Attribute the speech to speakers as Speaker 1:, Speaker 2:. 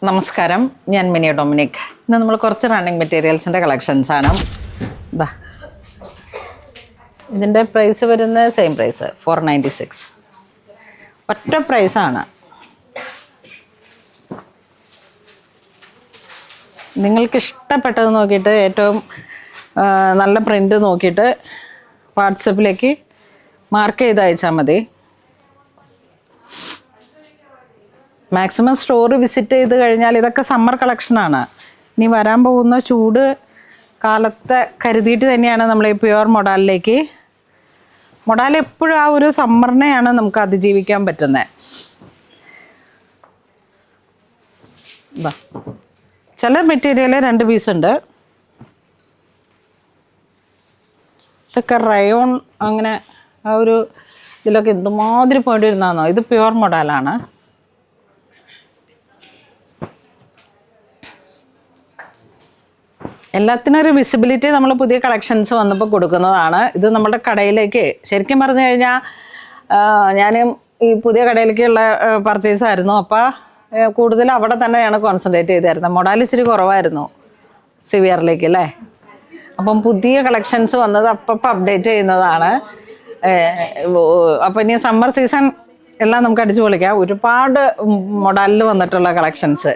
Speaker 1: നമസ്കാരം, ഞാൻ mini Dominic. ഇന്ന് നമ്മൾ കുറച്ച് റണ്ണിങ് മെറ്റീരിയൽസിൻ്റെ കളക്ഷൻസാണ്. ഇതാ ഇതിൻ്റെ പ്രൈസ് വരുന്നത് സെയിം പ്രൈസ് 496. ഒറ്റ പ്രൈസാണ്. നിങ്ങൾക്ക് ഇഷ്ടപ്പെട്ടത് നോക്കിയിട്ട് ഏറ്റവും നല്ല പ്രിൻ്റ് നോക്കിയിട്ട് വാട്സപ്പിലേക്ക് മാർക്ക് ചെയ്ത് അയച്ചാൽ മതി. മാക്സിമം സ്റ്റോർ വിസിറ്റ് ചെയ്ത് കഴിഞ്ഞാൽ ഇതൊക്കെ സമ്മർ കളക്ഷനാണ്. ഇനി വരാൻ പോകുന്ന ചൂട് കാലത്തെ കരുതിയിട്ട് തന്നെയാണ് നമ്മൾ ഈ പ്യുവർ മൊഡാലിലേക്ക്. മൊഡാൽ എപ്പോഴും ആ ഒരു സമ്മറിനെയാണ് നമുക്ക് അതിജീവിക്കാൻ പറ്റുന്നത്. ഇതാ ചില മെറ്റീരിയൽ 2 പീസ് ഉണ്ട്. ഇതൊക്കെ റയോൺ അങ്ങനെ ആ ഒരു ഇതിലൊക്കെ എന്തുമാതിരി പോയിട്ടിരുന്നാന്നോ. ഇത് പ്യുവർ മൊഡാലാണ്. എല്ലാത്തിനും ഒരു വിസിബിലിറ്റി നമ്മൾ പുതിയ കളക്ഷൻസ് വന്നപ്പോൾ കൊടുക്കുന്നതാണ്. ഇത് നമ്മുടെ കടയിലേക്ക് ശരിക്കും പറഞ്ഞു കഴിഞ്ഞാൽ ഞാനും ഈ പുതിയ കടയിലേക്കുള്ള പർച്ചേസ് ആയിരുന്നു. അപ്പോൾ കൂടുതൽ അവിടെ തന്നെയാണ് കോൺസെൻട്രേറ്റ് ചെയ്തായിരുന്നത്. മൊഡാൽ ഇച്ചിരി കുറവായിരുന്നു സിവിയറിലേക്ക് അല്ലേ. അപ്പം പുതിയ കളക്ഷൻസ് വന്നത് അപ്പം അപ്ഡേറ്റ് ചെയ്യുന്നതാണ്. അപ്പം ഇനി സമ്മർ സീസൺ എല്ലാം നമുക്ക് അടിച്ചു പൊളിക്കാം. ഒരുപാട് മൊഡാലിൽ വന്നിട്ടുള്ള കളക്ഷൻസ്